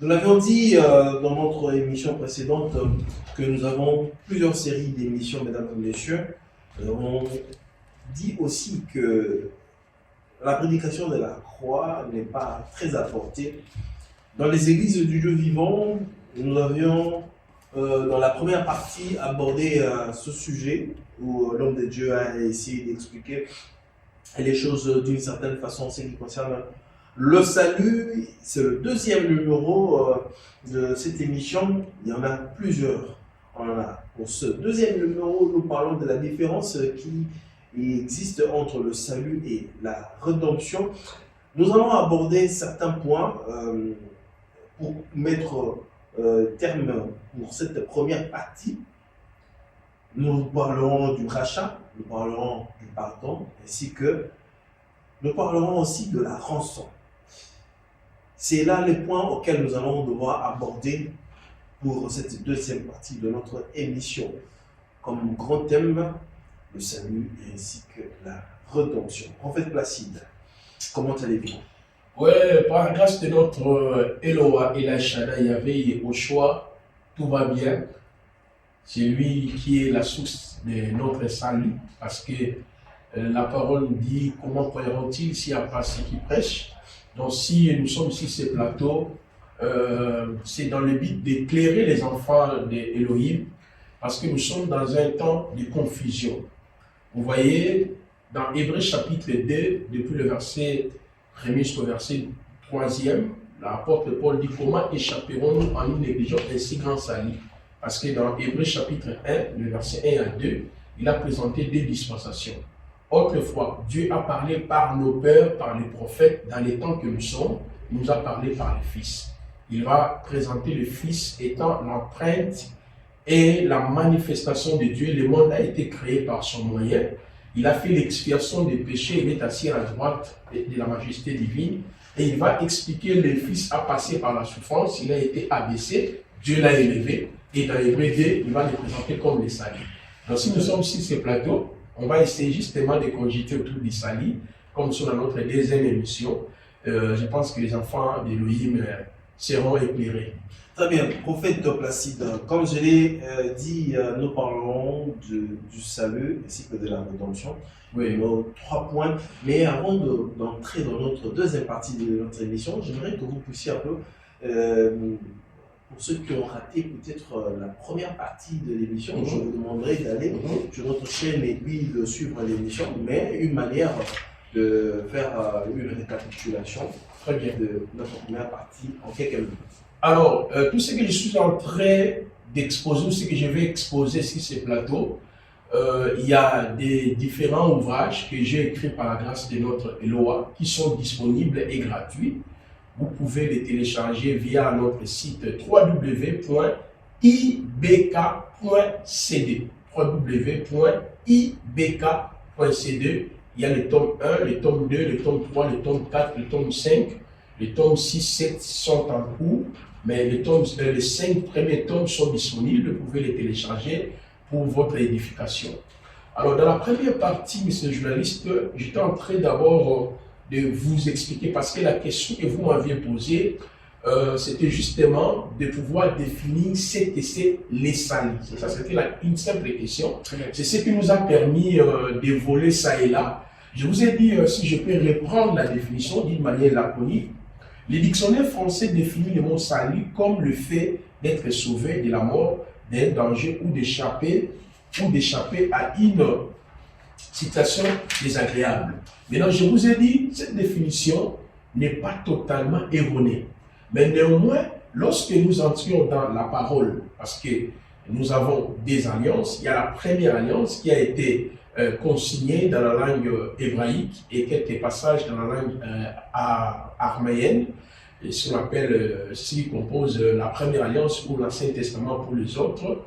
Nous l'avions dit dans notre émission précédente que nous avons plusieurs séries d'émissions, mesdames et messieurs. Nous avons dit aussi que la prédication de la croix n'est pas très apportée. Dans les églises du Dieu vivant, nous avions dans la première partie abordé ce sujet où l'homme de Dieu a essayé d'expliquer les choses d'une certaine façon en ce qui concerne le salut. C'est le deuxième numéro de cette émission. Il y en a plusieurs. Pour ce deuxième numéro, nous parlons de la différence qui existe entre le salut et la rédemption. Nous allons aborder certains points pour mettre terme pour cette première partie. Nous parlerons du rachat, nous parlerons du pardon, ainsi que nous parlerons aussi de la rançon. C'est là les points auxquels nous allons devoir aborder pour cette deuxième partie de notre émission. Comme grand thème, le salut et ainsi que la rédemption. Prophète Placide, comment allez-vous? Oui, par la grâce de notre Eloa El Shaddai Yahvé au choix, tout va bien. C'est lui qui est la source de notre salut, parce que la parole nous dit comment croiront-ils s'il n'y a pas ceux qui prêchent. Donc si nous sommes sur ces plateaux, c'est dans le but d'éclairer les enfants d'Élohim, parce que nous sommes dans un temps de confusion. Vous voyez, dans Hébreux chapitre 2, depuis le verset 1er jusqu'au verset 3e, l'apôtre Paul dit comment échapperons-nous en nous négligeant un si grand salut. Parce que dans Hébreux chapitre 1, le verset 1 à 2, il a présenté deux dispensations. Autrefois, Dieu a parlé par nos pères, par les prophètes, dans les temps que nous sommes, il nous a parlé par le Fils. Il va présenter le Fils étant l'empreinte et la manifestation de Dieu. Le monde a été créé par son moyen. Il a fait l'expiation des péchés, il est assis à la droite de la majesté divine. Et il va expliquer que le Fils a passé par la souffrance, il a été abaissé, Dieu l'a élevé. Et dans Hébreux 2, il va le présenter comme le salut. Donc si nous sommes sur ces plateaux, on va essayer justement de cogiter autour du salut, comme nous sommes dans notre deuxième émission. Je pense que les enfants d'Élohim seront éclairés. Très bien, prophète Placide, comme je l'ai dit, nous parlerons du salut ainsi que de la rédemption. Oui. Nos trois points. Mais avant d'entrer dans notre deuxième partie de notre émission, j'aimerais que vous puissiez un peu, pour ceux qui ont raté peut-être la première partie de l'émission, je vous demanderai d'aller sur notre chaîne et puis de suivre l'émission, mais une manière de faire une récapitulation Très bien. de notre première partie en quelques minutes. Alors, tout ce que je suis en train d'exposer, ce que je vais exposer sur ces plateaux, il y a des différents ouvrages que j'ai écrits par la grâce de notre Eloa qui sont disponibles et gratuits. Vous pouvez les télécharger via notre site www.ibk.cd. www.ibk.cd. Il y a le tome 1, le tome 2, le tome 3, le tome 4, le tome 5. Les tomes 6, 7 sont en cours, mais les 5 premiers tomes sont disponibles. Vous pouvez les télécharger pour votre édification. Alors, dans la première partie, monsieur le journaliste, j'étais en train d'abord de vous expliquer, parce que la question que vous m'aviez posée, c'était justement de pouvoir définir ce que c'est les salis. Ça, c'était une simple question. C'est ce qui nous a permis de voler ça et là. Je vous ai dit, si je peux reprendre la définition d'une manière laconique, le dictionnaire français définit le mot salut comme le fait d'être sauvé de la mort, d'un danger ou d'échapper à une situation désagréable. Maintenant, je vous ai dit, cette définition n'est pas totalement erronée. Mais néanmoins, lorsque nous entrions dans la parole, parce que nous avons des alliances, il y a la première alliance qui a été consignée dans la langue hébraïque et quelques passages dans la langue araméenne, et ce qu'on appelle, ce qui compose la première alliance pour l'Ancien Testament pour les autres.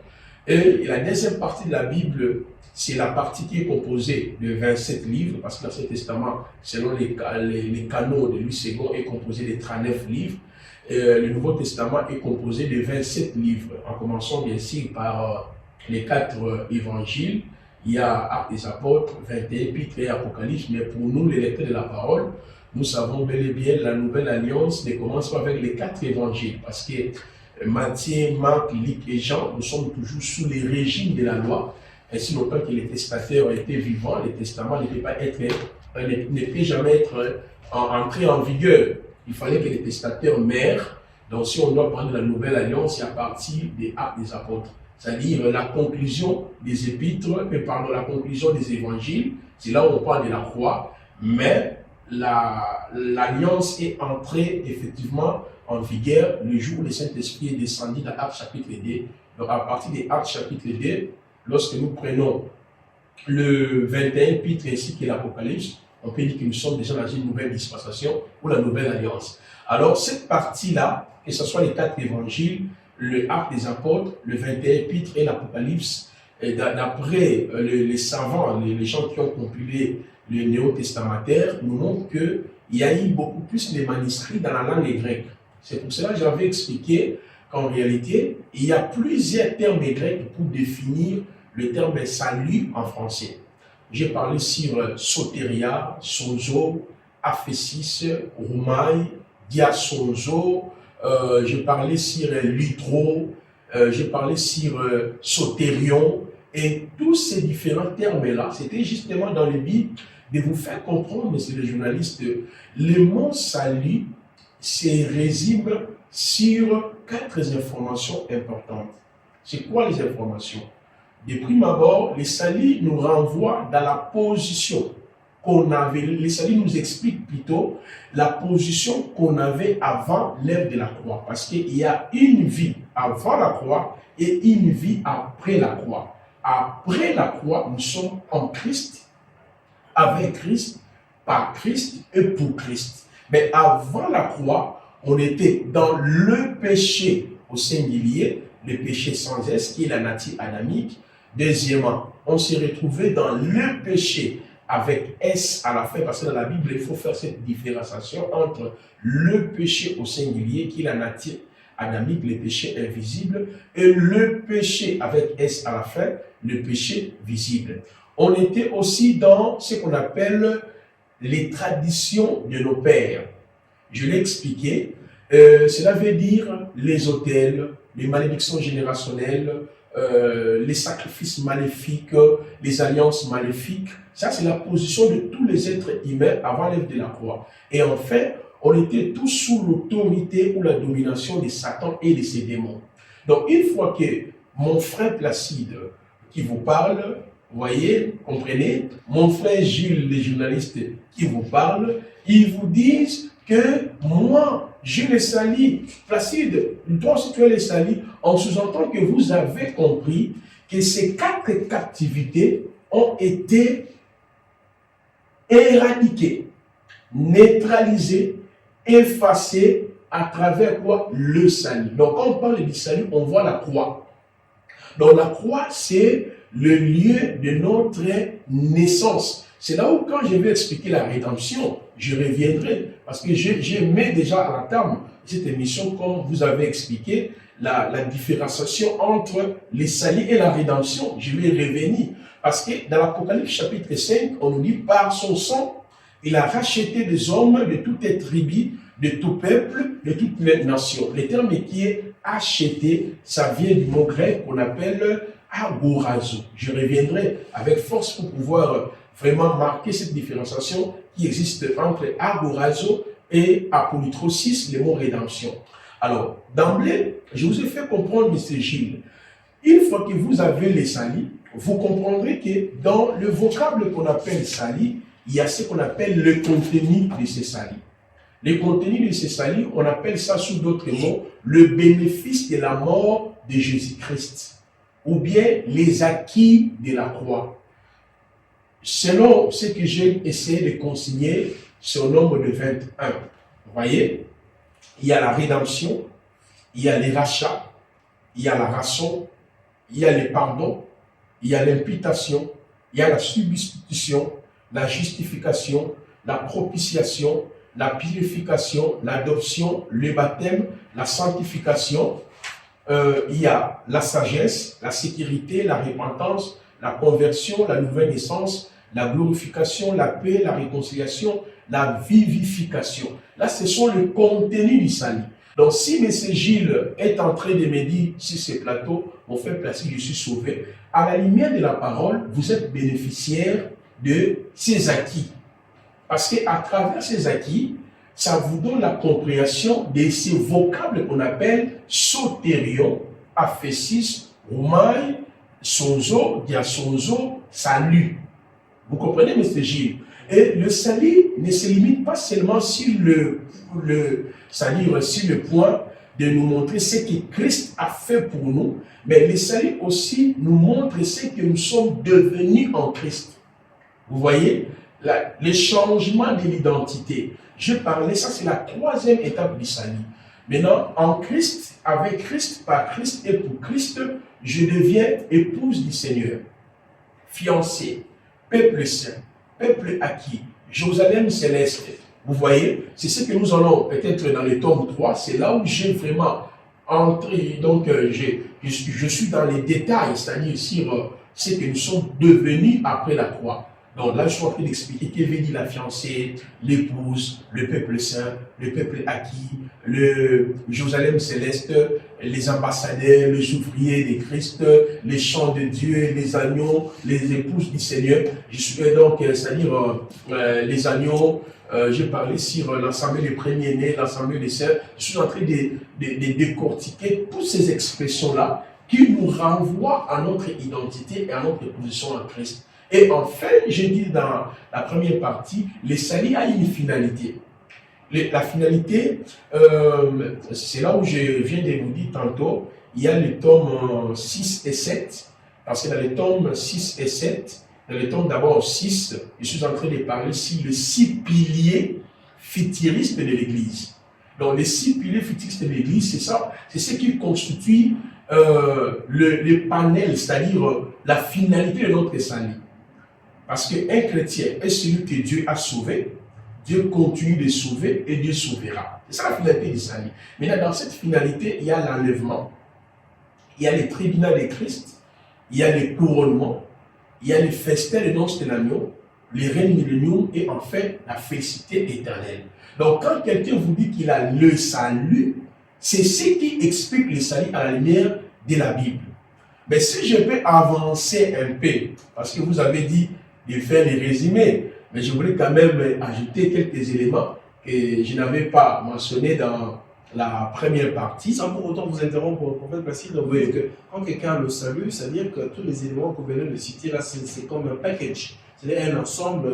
Et la deuxième partie de la Bible, c'est la partie qui est composée de 27 livres, parce que l'Ancien Testament, selon les canons de Louis II, est composé de 39 livres. Le Nouveau Testament est composé de 27 livres, en commençant bien sûr par les 4 évangiles. Il y a Actes des Apôtres, 21 Épîtres et Apocalypse, mais pour nous, les lecteurs de la parole, nous savons bel et bien la nouvelle alliance ne commence pas avec les 4 évangiles, parce que Matthieu, Marc, Luc et Jean, nous sommes toujours sous les régimes de la loi. Ainsi longtemps que les testataires étaient vivants, les testaments ne pouvaient jamais être entrés en vigueur. Il fallait que les testataires meurent. Donc si on doit prendre la nouvelle alliance, c'est à partir des Actes des Apôtres. C'est-à-dire la conclusion des épîtres, la conclusion des évangiles, c'est là où on parle de la croix, mais l'alliance est entrée effectivement en vigueur le jour où le Saint-Esprit est descendu dans Actes chapitre 2. Donc à partir des Actes chapitre 2, lorsque nous prenons le 21 épître ainsi que l'Apocalypse, on peut dire que nous sommes déjà dans une nouvelle dispensation ou la nouvelle alliance. Alors cette partie-là, que ce soit les 4 évangiles, le Acte des Apôtres, le 21 épître et l'Apocalypse, d'après les savants, les gens qui ont compilé le Néo-Testamentaire, nous montrent qu'il y a eu beaucoup plus de manuscrits dans la langue grecque. C'est pour cela que j'avais expliqué qu'en réalité, il y a plusieurs termes grecs pour définir le terme salut en français. J'ai parlé sur soteria, sozo, aphésis, roumaï, diasonzo, j'ai parlé sur l'hydro, j'ai parlé sur sotérion, et tous ces différents termes-là, c'était justement dans le but de vous faire comprendre, messieurs les journalistes, le mot salut se résume sur 4 informations importantes. C'est quoi les informations? De prime abord, le salut nous renvoie dans la position qu'on avait, le salut nous explique plutôt la position qu'on avait avant l'ère de la croix. Parce qu'il y a une vie avant la croix et une vie après la croix. Après la croix, nous sommes en Christ, avec Christ, par Christ et pour Christ. Mais avant la croix, on était dans le péché au singulier, le péché sans S, qui est la nature adamique. Deuxièmement, on s'est retrouvé dans le péché avec S à la fin, parce que dans la Bible, il faut faire cette différenciation entre le péché au singulier, qui est la nature adamique, le péché invisible, et le péché avec S à la fin, le péché visible. On était aussi dans ce qu'on appelle les traditions de nos pères. Je l'ai expliqué, cela veut dire les autels, les malédictions générationnelles, les sacrifices maléfiques, les alliances maléfiques. Ça, c'est la position de tous les êtres humains avant l'œuvre de la croix. Et enfin, on était tous sous l'autorité ou la domination de Satan et de ses démons. Donc, une fois que mon frère Placide qui vous parle, vous voyez, comprenez, mon frère Jules, les journalistes qui vous parlent, ils vous disent que moi, je les salis. Placide, toi aussi tu es les salis, en sous-entend que vous avez compris que ces 4 captivités ont été éradiquées, neutralisées, effacées à travers quoi? Le salut. Donc quand on parle du salut, on voit la croix. Donc la croix, c'est le lieu de notre naissance. C'est là où, quand je vais expliquer la rédemption, je reviendrai, parce que j'ai mis déjà à la table cette émission, comme vous avez expliqué, la différenciation entre les salut et la rédemption. Je vais revenir, parce que dans l'Apocalypse chapitre 5, on nous dit, par son sang, il a racheté des hommes de toute tribu, de tout peuple, de toute nation. Le terme qui est acheté, ça vient du mot grec qu'on appelle agorazo. Je reviendrai avec force pour pouvoir vraiment marquer cette différenciation qui existe entre agorazo et apolytrosis, le mot rédemption. Alors, d'emblée, je vous ai fait comprendre, M. Gilles, une fois que vous avez les salis, vous comprendrez que dans le vocable qu'on appelle salis, il y a ce qu'on appelle le contenu de ces salis. Le contenu de ces salis, on appelle ça sous d'autres mots, le bénéfice de la mort de Jésus-Christ, ou bien les acquis de la croix. Selon ce que j'ai essayé de consigner, c'est au nombre de 21. Vous voyez, il y a la rédemption, il y a les rachats, il y a la rançon, il y a les pardons, il y a l'imputation, il y a la substitution, la justification, la propitiation, la purification, l'adoption, le baptême, la sanctification. Il y a la sagesse, la sécurité, la repentance, la conversion, la nouvelle naissance, la glorification, la paix, la réconciliation, la vivification. Là, ce sont le contenu du salut. Donc, si M. Gilles est en train de me dire sur ce plateau, mon frère Placide, je suis sauvé, à la lumière de la parole, vous êtes bénéficiaire de ces acquis. Parce qu'à travers ces acquis, ça vous donne la compréhension de ces vocables qu'on appelle sotérion, aphésis, roumaille, sonzo, diasonzo, salut. Vous comprenez, M. Gilles? Et le salut ne se limite pas seulement sur sur le point de nous montrer ce que Christ a fait pour nous, mais le salut aussi nous montre ce que nous sommes devenus en Christ. Vous voyez, les changements de l'identité. Je parlais, ça c'est la troisième étape du salut. Maintenant, en Christ, avec Christ, par Christ et pour Christ, je deviens épouse du Seigneur, fiancée, peuple saint, peuple acquis, Jérusalem céleste. Vous voyez, c'est ce que nous allons peut-être dans le tome 3, c'est là où j'ai vraiment entré, donc je suis dans les détails, c'est-à-dire sur ce que nous sommes devenus après la croix. Donc là, je suis en train d'expliquer qu'est veut dire la fiancée, l'épouse, le peuple saint, le peuple acquis, le Jérusalem céleste, les ambassadeurs, les ouvriers de Christ, les chants de Dieu, les agneaux, les épouses du Seigneur. Je suis donc, c'est-à-dire les agneaux, j'ai parlé sur l'ensemble des premiers-nés, l'ensemble des saints. Je suis en train de décortiquer toutes ces expressions-là qui nous renvoient à notre identité et à notre position en Christ. Et enfin, j'ai dit dans la première partie, le salut a une finalité. La finalité, c'est là où je viens de vous dire tantôt, il y a les tomes 6 et 7, parce que dans les tomes 6 et 7, dans les tomes d'abord 6, je suis en train de parler ici les 6 piliers futuristes de l'Église. Donc les 6 piliers futuristes de l'Église, c'est ça, c'est ce qui constitue le panel, c'est-à-dire la finalité de notre salut. Parce qu'un chrétien est celui que Dieu a sauvé, Dieu continue de sauver et Dieu sauvera. C'est ça la finalité du salut. Maintenant, dans cette finalité, il y a l'enlèvement, il y a le tribunal de Christ, il y a le couronnement, il y a le festin de noces de l'agneau, le règne millénium et en fait la félicité éternelle. Donc, quand quelqu'un vous dit qu'il a le salut, c'est ce qui explique le salut à la lumière de la Bible. Mais si je peux avancer un peu, parce que vous avez dit de faire les résumés, mais je voulais quand même ajouter quelques éléments que je n'avais pas mentionnés dans la première partie. Sans pour autant vous interrompre, prophète Placide, donc oui. Que quand quelqu'un a le salut, c'est-à-dire que tous les éléments que vous venez de citer là, c'est comme un package, c'est-à-dire un ensemble,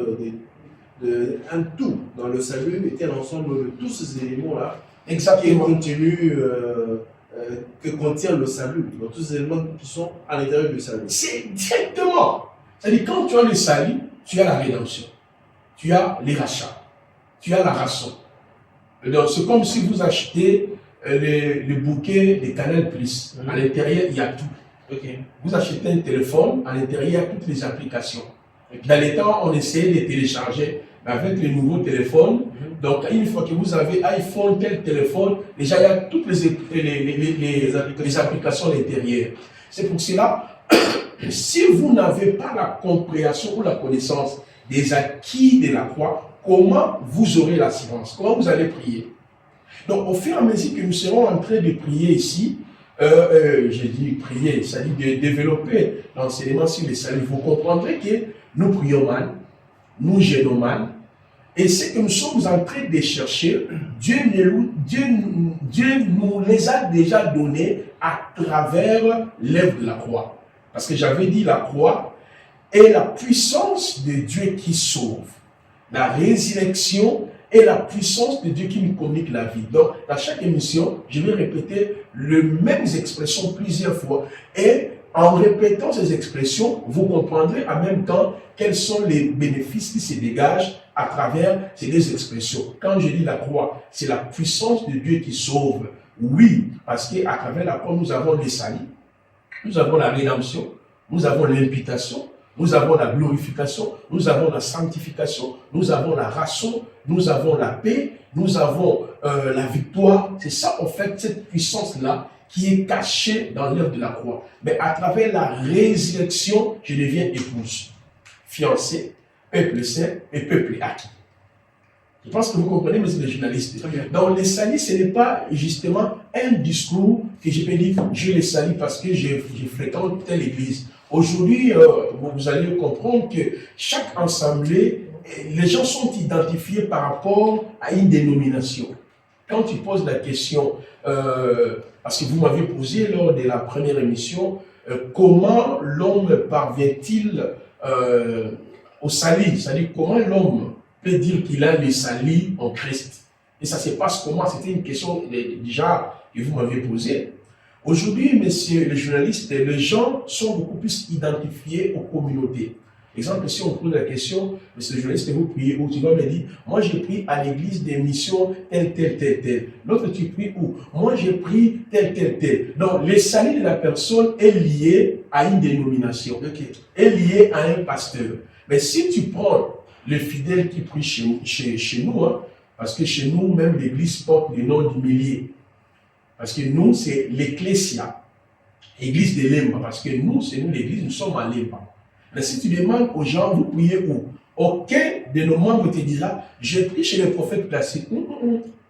un tout dans le salut est un ensemble de tous ces éléments-là. Exactement. Qui est contenu, que contient le salut, donc tous ces éléments qui sont à l'intérieur du salut. C'est directement. C'est-à-dire, quand tu as le salut, tu as la rédemption, tu as les rachats, tu as la rançon. Donc, c'est comme si vous achetez le bouquet de Canal+. À l'intérieur, il y a tout. Okay. Vous achetez un téléphone, à l'intérieur, il y a toutes les applications. Dans les temps, on essayait de télécharger, mais avec les nouveaux téléphones, donc une fois que vous avez iPhone, tel téléphone, déjà il y a toutes les applications à l'intérieur. C'est pour cela, si vous n'avez pas la compréhension ou la connaissance des acquis de la croix, comment vous aurez l'assurance? Comment vous allez prier? Donc, au fur et à mesure que nous serons en train de prier ici, j'ai dit prier, c'est-à-dire de développer l'enseignement sur le salut, vous comprendrez que nous prions mal, nous gênons mal, et ce que nous sommes en train de chercher, Dieu nous les a déjà donnés à travers l'œuvre de la croix. Parce que j'avais dit la croix est la puissance de Dieu qui sauve. La résurrection est la puissance de Dieu qui nous communique la vie. Donc, dans chaque émission, je vais répéter les mêmes expressions plusieurs fois. Et en répétant ces expressions, vous comprendrez en même temps quels sont les bénéfices qui se dégagent à travers ces deux expressions. Quand je dis la croix, c'est la puissance de Dieu qui sauve. Oui, parce qu'à travers la croix, nous avons le salut, nous avons la rédemption, nous avons l'imputation, nous avons la glorification, nous avons la sanctification, nous avons la rançon, nous avons la paix, nous avons la victoire. C'est ça, en fait, cette puissance-là qui est cachée dans l'œuvre de la croix. Mais à travers la résurrection, je deviens épouse, fiancée, peuple saint et peuple acquis. Je pense que vous comprenez, monsieur le journaliste. Très bien. Donc, les salis, ce n'est pas justement un discours que je peux dire, je les salis parce que je fréquente telle église. Aujourd'hui, vous allez comprendre que chaque assemblée, les gens sont identifiés par rapport à une dénomination. Quand tu poses la question, parce que vous m'avez posé lors de la première émission, comment l'homme parvient-il au salut? C'est-à-dire, comment l'homme peut dire qu'il a le salut en Christ? Et ça se passe comment? C'était une question déjà que vous m'avez posée. Aujourd'hui, monsieur le journaliste, les gens sont beaucoup plus identifiés aux communautés. Exemple, si on pose la question, monsieur le journaliste, vous priez où? Tu vas me dire, moi j'ai pris à l'église des missions telle, telle, telle, telle. L'autre, tu pries où? Moi j'ai pris tel, tel, tel. Donc, le salut de la personne est lié à une dénomination, est lié à un pasteur. Mais si tu prends le fidèle qui prie chez nous, hein, parce que chez nous, même l'église porte le nom du millier. Parce que nous, c'est l'Ecclésia, l'église de Lemba. Parce que nous, c'est nous l'église, nous sommes à Lemba. Mais si tu demandes aux gens, vous priez où? Aucun de nos membres te dira, je prie chez les prophètes classiques.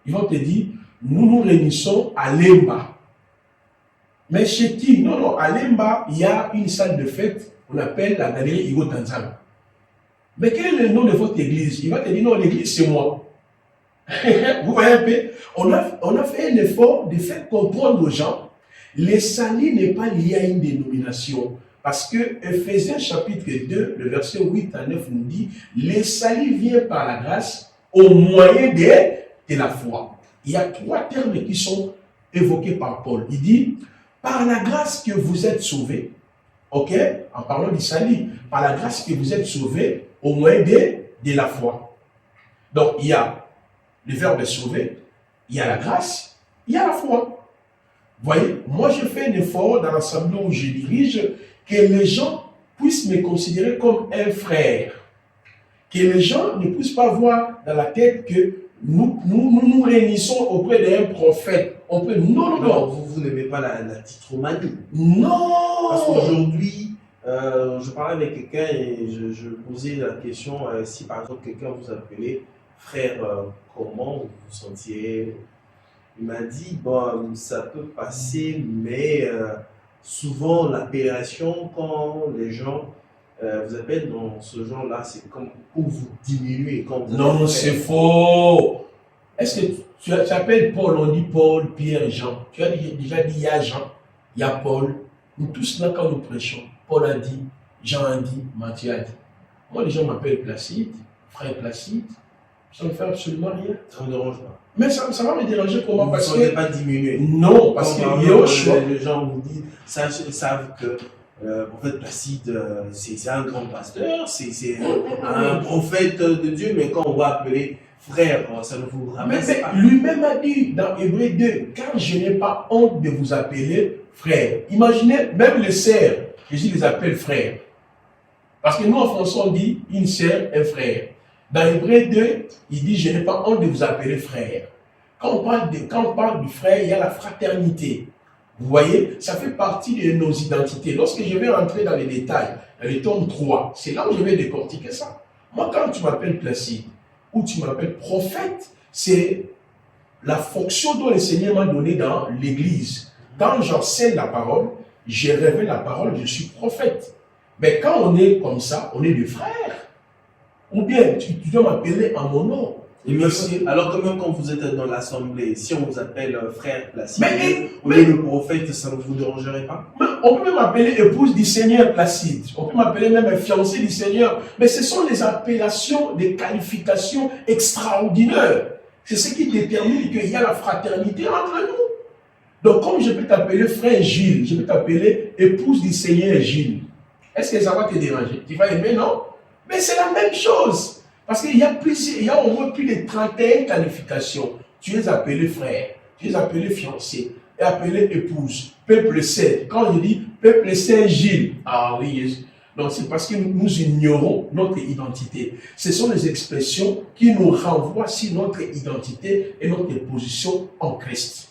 Ils vont te dire, nous nous réunissons à Lemba. Mais chez qui? Non, non, à Lemba, il y a une salle de fête qu'on appelle la galerie Igo Tanzana. Mais quel est le nom de votre église? Il va te dire, non, l'église, c'est moi. Vous voyez un peu? On a fait un effort de faire comprendre aux gens, le salut n'est pas lié à une dénomination. Parce que Ephésiens chapitre 2, le verset 8 à 9 nous dit, le salut vient par la grâce au moyen de la foi. Il y a trois termes qui sont évoqués par Paul. Il dit, par la grâce que vous êtes sauvés, ok, en parlant du salut, par la grâce que vous êtes sauvés au moyen de la foi. Donc, il y a le verbe sauver, il y a la grâce, il y a la foi. Vous voyez, moi je fais un effort dans l'assemblée où je dirige, que les gens puissent me considérer comme un frère. Que les gens ne puissent pas voir dans la tête que nous réunissons auprès d'un prophète. On peut, non. Vous n'aimez pas la titromanie. Non. Parce qu'aujourd'hui, je parlais avec quelqu'un et je posais la question, si par exemple quelqu'un vous appelait frère, comment vous vous sentiez? Il m'a dit, bon, ça peut passer, mais souvent l'appellation, quand les gens vous appellent dans ce genre-là, c'est comme pour vous diminuer. Quand vous Non, c'est faux. Est-ce que tu appelles Paul, on dit Paul, Pierre, Jean. Tu as déjà dit, il y a Jean, il y a Paul. Nous tous là, quand nous prêchons, Paul a dit, Jean a dit, Matthieu a dit. Moi, les gens m'appellent Placide, frère Placide. Ça ne fait absolument rien. Ça ne me dérange pas. Mais ça va me déranger comment? Vous Parce ne que pas diminuer. non, parce que Yoshua, les gens vous disent, savent que prophète Placide, c'est un grand pasteur, c'est un prophète de Dieu, mais quand on va appeler frère, ça ne vous ramène pas. Lui-même a dit dans Hébreux 2, car je n'ai pas honte de vous appeler frère. Imaginez, même les sœurs, Jésus les appelle frères. Parce que nous en français on dit une sœur, un frère. Dans Hébreux 2, il dit, je n'ai pas honte de vous appeler frère. Quand on parle du frère, il y a la fraternité. Vous voyez, ça fait partie de nos identités. Lorsque je vais rentrer dans les détails, dans le tome 3, c'est là où je vais décortiquer ça. Moi, quand tu m'appelles Placide, ou tu m'appelles prophète, c'est la fonction dont le Seigneur m'a donnée dans l'église. Quand j'enseigne la parole, je révèle la parole, je suis prophète. Mais quand on est comme ça, on est des frères. Ou bien, tu dois m'appeler en mon nom. Alors que même quand vous êtes dans l'assemblée, si on vous appelle frère Placide, mais le prophète, ça ne vous dérangerait pas? On peut même m'appeler épouse du Seigneur Placide. On peut m'appeler même fiancé du Seigneur. Mais ce sont des appellations, des qualifications extraordinaires. C'est ce qui détermine qu'il y a la fraternité entre nous. Donc, comme je peux t'appeler frère Gilles, je peux t'appeler épouse du Seigneur Gilles. Est-ce que ça va te déranger? Tu vas aimer, non? Mais c'est la même chose. Parce qu'il y a au moins plus de 31 qualifications. Tu es appelé frère, tu es appelé fiancé, et appelé épouse, peuple saint. Quand je dis peuple saint Gilles, ah oui, donc c'est parce que nous ignorons notre identité. Ce sont les expressions qui nous renvoient sur notre identité et notre position en Christ.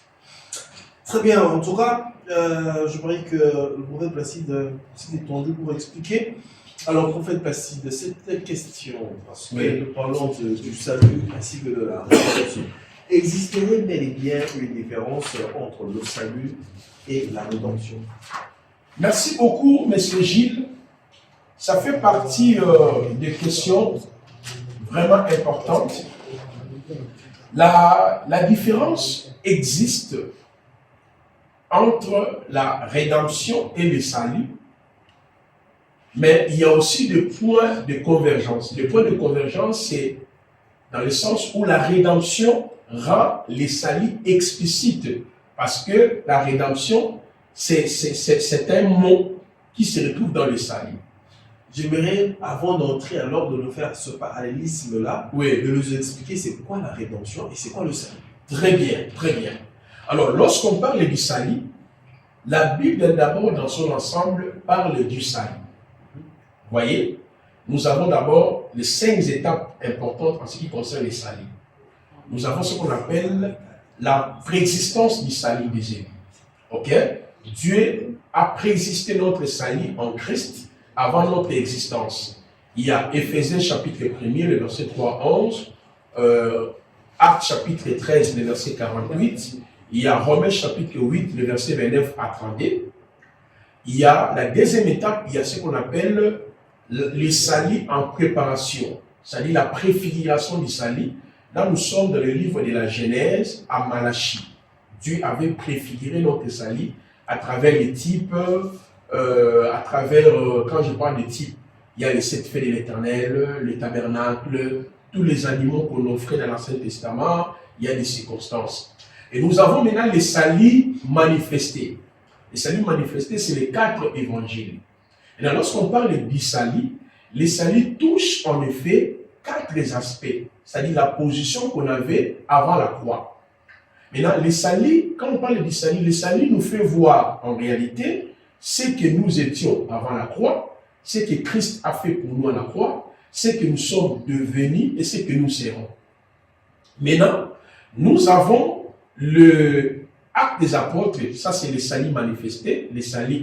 Très bien, en tout cas, je parie que le prophète Placide s'est étendu pour expliquer. Alors, prophète Placide, cette question, parce que Oui. nous parlons du salut ainsi que de la rédemption, existerait bel et bien une différence entre le salut et la rédemption? Merci beaucoup, Monsieur Gilles. Ça fait partie des questions vraiment importantes. La différence existe entre la rédemption et le salut, mais il y a aussi des points de convergence. Les points de convergence, c'est dans le sens où la rédemption rend le salut explicite, parce que la rédemption, c'est un mot qui se retrouve dans le salut. J'aimerais, avant d'entrer alors, de nous faire ce parallélisme-là, Oui. de nous expliquer c'est quoi la rédemption et c'est quoi le salut. Très bien, très bien. Alors, lorsqu'on parle du salut, la Bible d'abord dans son ensemble parle du salut. Vous voyez, nous avons d'abord les 5 étapes importantes en ce qui concerne le salut. Nous avons ce qu'on appelle la préexistence du salut des élus. Ok? Dieu a préexisté notre salut en Christ avant notre existence. Il y a Éphésiens chapitre 1er, le verset 3 à 11, Actes chapitre 13, le verset 48, il y a Romains chapitre 8, le verset 29 à 32. Il y a la deuxième étape, il y a ce qu'on appelle le salut en préparation, c'est-à-dire la préfiguration du salut. Là, nous sommes dans le livre de la Genèse à Malachie. Dieu avait préfiguré notre salut à travers les types, quand je parle de types, il y a les 7 faits de l'Éternel, le tabernacle, tous les animaux qu'on offrait dans l'Ancien Testament, il y a des circonstances. Et nous avons maintenant les saluts manifestés. Les saluts manifestés, c'est les 4 évangiles. Et là, lorsqu'on parle du salut, les saluts touchent en effet 4 aspects, c'est-à-dire la position qu'on avait avant la croix. Maintenant, les saluts, quand on parle du salut, le salut nous fait voir en réalité ce que nous étions avant la croix, ce que Christ a fait pour nous à la croix, ce que nous sommes devenus et ce que nous serons. Maintenant, nous avons le acte des apôtres, ça c'est le salut manifesté, les saluts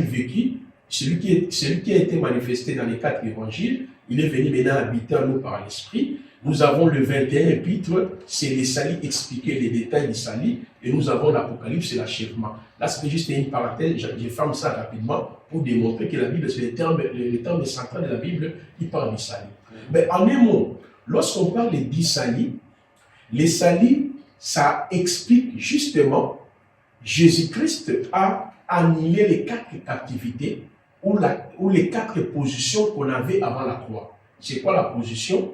vécus, celui qui a été manifesté dans les 4 évangiles, il est venu maintenant habiter en nous par l'Esprit. Nous avons le 21 épître, c'est les saluts expliqués, les détails du salut, et nous avons l'Apocalypse, c'est l'achèvement. Là, c'est juste une parenthèse, je ferme ça rapidement pour démontrer que la Bible, c'est le terme central de la Bible qui parle du salut. Mais en un mot, lorsqu'on parle du salut, les saluts, ça explique justement, Jésus-Christ a annulé les 4 captivités ou les 4 positions qu'on avait avant la croix. C'est quoi la position?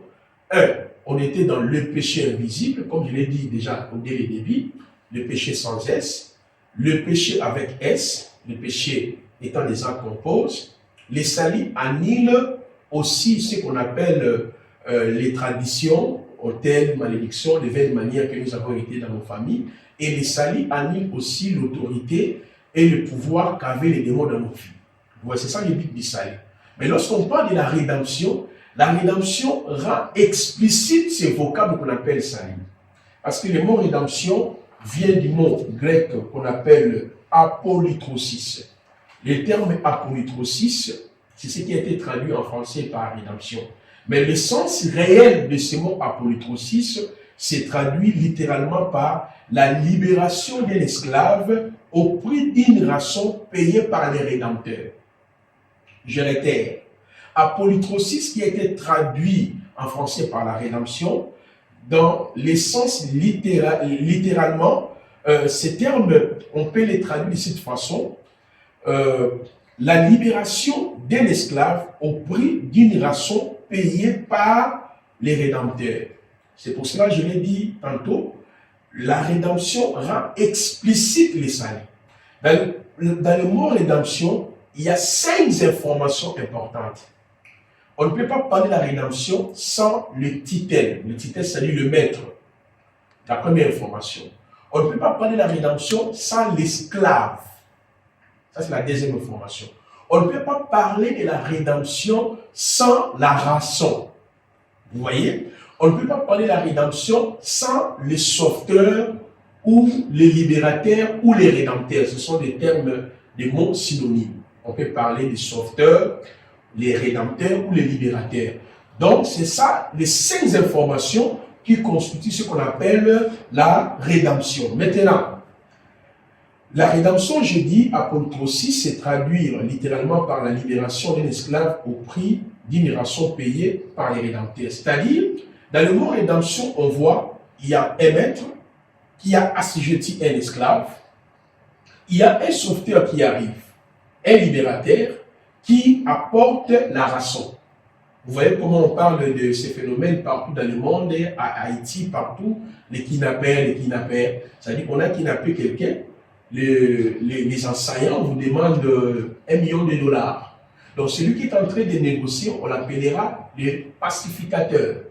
1, on était dans le péché invisible, comme je l'ai dit déjà dès le début, le péché sans S, le péché avec S, le péché étant des actes qu'on pose. Les saluts annulent aussi ce qu'on appelle les traditions, autel, malédiction, les vaines manières que nous avons été dans nos familles. Et les saluts annulent aussi l'autorité et le pouvoir qu'avaient les démons dans nos vies. Voilà, c'est ça le but du salut. Mais lorsqu'on parle de la rédemption rend explicite ce vocable qu'on appelle salut. Parce que le mot rédemption vient du mot grec qu'on appelle apolytrosis. Le terme apolytrosis, c'est ce qui a été traduit en français par rédemption. Mais le sens réel de ce mot apolytrosis s'est traduit littéralement par la libération d'un esclave au prix d'une rançon payée par les rédempteurs. Je réitère. Apolytrosis qui a été traduit en français par la rédemption, dans le sens littéralement, ces termes, on peut les traduire de cette façon, la libération d'un esclave au prix d'une rançon payée par les rédempteurs. C'est pour cela que je l'ai dit tantôt, la rédemption rend explicite les saluts. Dans le mot rédemption, il y a 5 informations importantes. On ne peut pas parler de la rédemption sans le titel. Le titel, c'est-à-dire le maître. La première information. On ne peut pas parler de la rédemption sans l'esclave. Ça, c'est la deuxième information. On ne peut pas parler de la rédemption sans la rançon. Vous voyez? On ne peut pas parler de la rédemption sans les sauveteurs ou les libérateurs ou les rédempteurs. Ce sont des termes, des mots synonymes. On peut parler des sauveteurs les rédempteurs ou les libérateurs. Donc, c'est ça, les 5 informations qui constituent ce qu'on appelle la rédemption. Maintenant, la rédemption, je dis, apolytrosis, c'est traduire littéralement par la libération d'un esclave au prix d'une rançon payée par les rédempteurs. C'est-à-dire, dans le mot rédemption, on voit, il y a un maître qui a assujetti un esclave, il y a un sauveteur qui arrive, un libérateur qui apporte la rançon. Vous voyez comment on parle de ces phénomènes partout dans le monde, à Haïti, partout, les kidnappeurs. C'est-à-dire qu'on a kidnappé quelqu'un, les enseignants vous demandent $1 million. Donc celui qui est en train de négocier, on l'appellera les pacificateurs.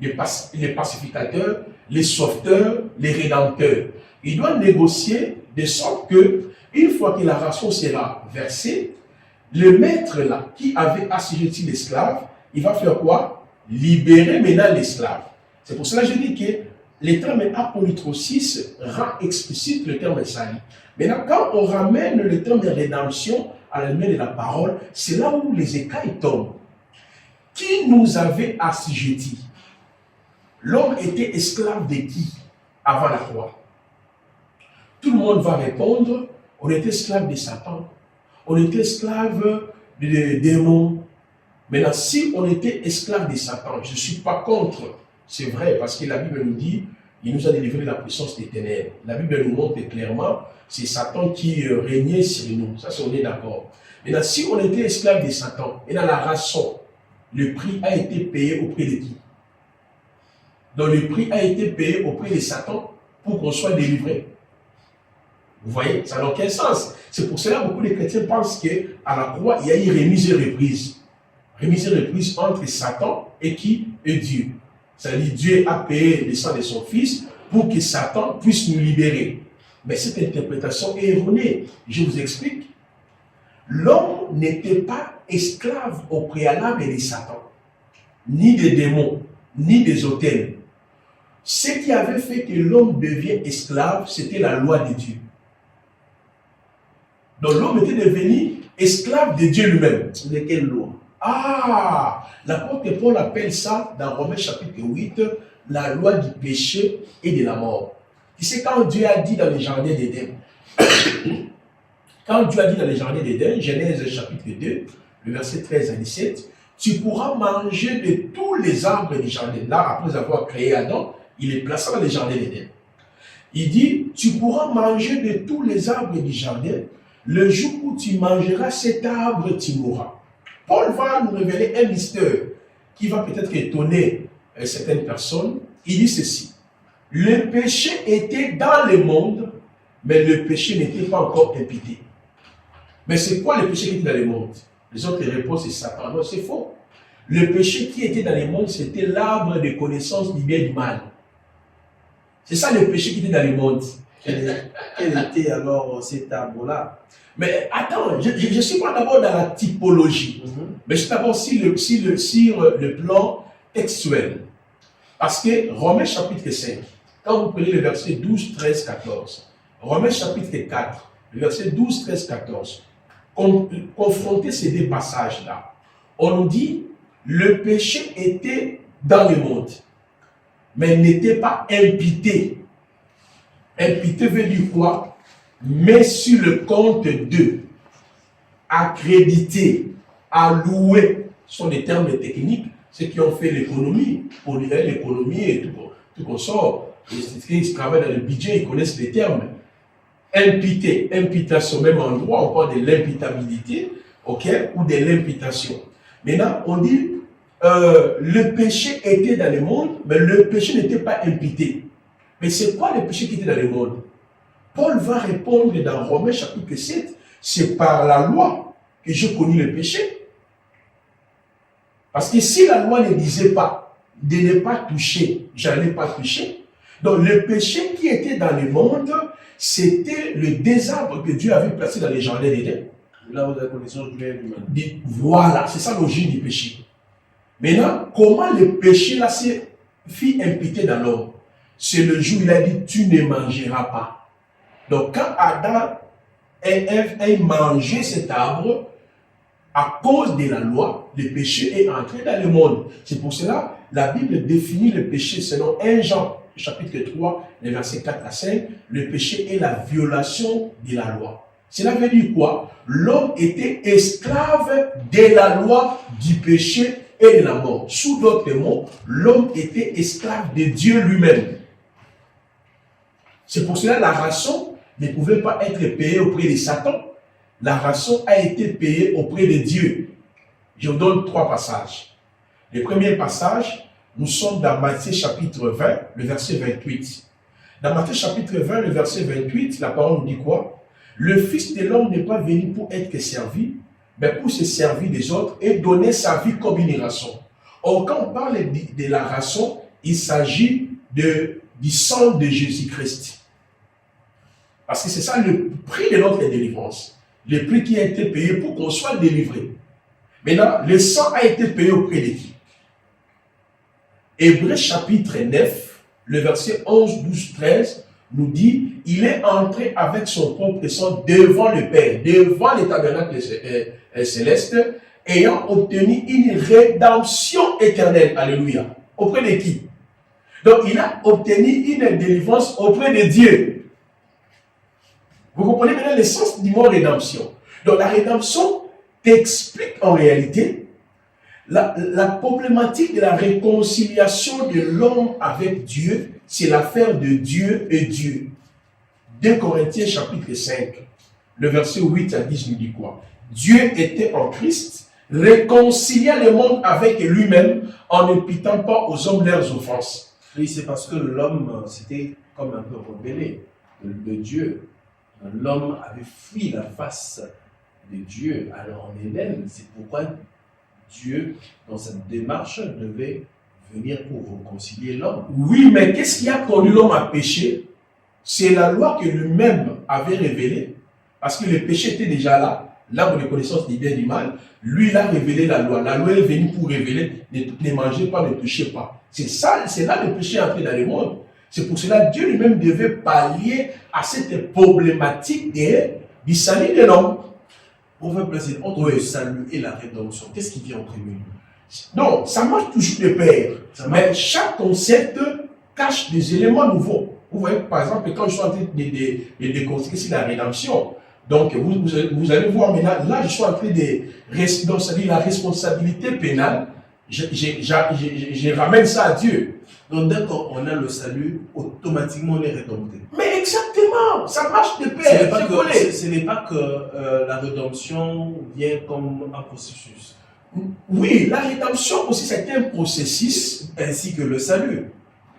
Les pacificateurs, les sauveteurs, les rédempteurs. Il doit négocier de sorte que, une fois que la rançon sera versée, le maître là, qui avait assujetti l'esclave, il va faire quoi? Libérer maintenant l'esclave. C'est pour cela que je dis que le terme apolytrosis rend explicite le terme sali. Maintenant, quand on ramène le terme de rédemption à la lumière de la parole, c'est là où les écailles tombent. Qui nous avait assujettis? L'homme était esclave de qui avant la croix? Tout le monde va répondre, on était esclave de Satan, on était esclave des démons. Maintenant, si on était esclave de Satan, je ne suis pas contre, c'est vrai, parce que la Bible nous dit, il nous a délivré de la puissance des ténèbres. La Bible nous montre clairement, c'est Satan qui régnait sur nous, ça on est d'accord. Maintenant, si on était esclave de Satan, et dans la rançon, le prix a été payé auprès de qui? Donc le prix a été payé auprès de Satan pour qu'on soit délivré. Vous voyez, ça n'a aucun sens. C'est pour cela que beaucoup de chrétiens pensent qu'à la croix, il y a eu remise et reprise. Remise et reprise entre Satan et qui? Et Dieu. C'est-à-dire Dieu a payé le sang de son Fils pour que Satan puisse nous libérer. Mais cette interprétation est erronée. Je vous explique. L'homme n'était pas esclave au préalable de Satan, ni des démons, ni des autels. Ce qui avait fait que l'homme devient esclave, c'était la loi de Dieu. Donc l'homme était devenu esclave de Dieu lui-même. De quelle loi? Ah, l'apôtre Paul appelle ça, dans Romains chapitre 8, la loi du péché et de la mort. Tu sais, quand Dieu a dit dans le jardin d'Éden, Genèse chapitre 2, le verset 13 à 17, tu pourras manger de tous les arbres du jardin. Là, après avoir créé Adam, il est placé dans le jardin d'Éden. Il dit, tu pourras manger de tous les arbres du jardin. Le jour où tu mangeras cet arbre, tu mourras. Paul va nous révéler un mystère qui va peut-être étonner certaines personnes. Il dit ceci. Le péché était dans le monde, mais le péché n'était pas encore imputé. Mais c'est quoi le péché qui était dans le monde? Les autres réponses, c'est Satan. Non, c'est faux. Le péché qui était dans le monde, c'était l'arbre de connaissance du bien et du mal. C'est ça le péché qui était dans le monde. Quel était alors cet arbre-là? Mais attends, je suis pas d'abord dans la typologie, mais je suis d'abord sur le plan textuel. Parce que Romains chapitre 5, quand vous prenez le verset 12, 13, 14, Romains chapitre 4, le verset 12, 13, 14, confronter ces deux passages-là, on nous dit, le péché était dans le monde, mais n'était pas imputé. Imputé veut dire quoi? Mais sur le compte de, accrédité, alloué, ce sont des termes techniques, ceux qui ont fait l'économie, pour l'économie et tout qu'on sort, ils travaillent dans le budget, ils connaissent les termes. Imputé, imputation, même en droit, on parle de l'imputabilité, ok, ou de l'imputation. Maintenant, on dit, le péché était dans le monde, mais le péché n'était pas imputé. Mais c'est quoi le péché qui était dans le monde? Paul va répondre dans Romains chapitre 7, c'est par la loi que je connais le péché. Parce que si la loi ne disait pas de ne pas toucher, je n'allais pas toucher. Donc le péché qui était dans le monde, c'était le désarbre que Dieu avait placé dans les jardins d'Éden. Là, vous avez connaissance du bien et du mal. Voilà, c'est ça l'origine du péché. Maintenant, comment le péché là s'est fait imputer dans l'homme? C'est le jour où il a dit, tu ne mangeras pas. Donc, quand Adam et Ève aient mangé cet arbre, à cause de la loi, le péché est entré dans le monde. C'est pour cela la Bible définit le péché selon 1 Jean, chapitre 3, les versets 4 à 5. Le péché est la violation de la loi. Cela veut dire quoi? L'homme était esclave de la loi du péché et de la mort. Sous d'autres mots, l'homme était esclave de Dieu lui-même. C'est pour cela que la rançon ne pouvait pas être payée auprès de Satan. La rançon a été payée auprès de Dieu. Je vous donne 3 passages. Le premier passage, nous sommes dans Matthieu chapitre 20, le verset 28. Dans Matthieu chapitre 20, le verset 28, la parole nous dit quoi? Le Fils de l'homme n'est pas venu pour être servi, mais pour se servir des autres et donner sa vie comme une rançon. Or, quand on parle de la rançon, il s'agit du sang de Jésus-Christ. Parce que c'est ça le prix de notre délivrance. Le prix qui a été payé pour qu'on soit délivré. Maintenant, le sang a été payé auprès de qui? Hébreux chapitre 9, le verset 11, 12, 13, nous dit, il est entré avec son propre sang devant le Père, devant les tabernacles célestes, ayant obtenu une rédemption éternelle. Alléluia. Auprès de qui? Donc, il a obtenu une délivrance auprès de Dieu. Vous comprenez maintenant le sens du mot rédemption. Donc, la rédemption t'explique en réalité la problématique de la réconciliation de l'homme avec Dieu. C'est l'affaire de Dieu et Dieu. 2 Corinthiens chapitre 5, le verset 8 à 10 nous dit quoi? Dieu était en Christ, réconciliant le monde avec lui-même en n'imputant pas aux hommes leurs offenses. Oui, c'est parce que l'homme s'était comme un peu rebellé de Dieu. L'homme avait fui la face de Dieu. Alors en Éden, c'est pourquoi Dieu, dans cette démarche, devait venir pour réconcilier l'homme. Oui, mais qu'est-ce qui a conduit l'homme à pécher? C'est la loi que lui-même avait révélée, parce que le péché était déjà là, l'arbre de connaissance du bien et du mal. Lui, il a révélé la loi. La loi est venue pour révéler, ne mangez pas, ne touchez pas. C'est ça, c'est là le péché est entré dans le monde. C'est pour cela que Dieu lui-même devait pallier à cette problématique du salut de l'homme. On va placer entre le salut et la rédemption. Qu'est-ce qui vient en premier? Donc, ça marche toujours de pair. Mais chaque concept cache des éléments nouveaux. Vous voyez, par exemple, quand je suis en train de déconstruire sur la rédemption, donc vous allez voir maintenant, là, je suis en train de... Donc, c'est-à-dire la responsabilité pénale, je ramène ça à Dieu. Donc, dès qu'on a le salut, automatiquement on est rédempté. Mais exactement, ça marche de pair. Ce n'est pas que la rédemption vient comme un processus. Oui, la rédemption aussi, c'est un processus. Ainsi que le salut.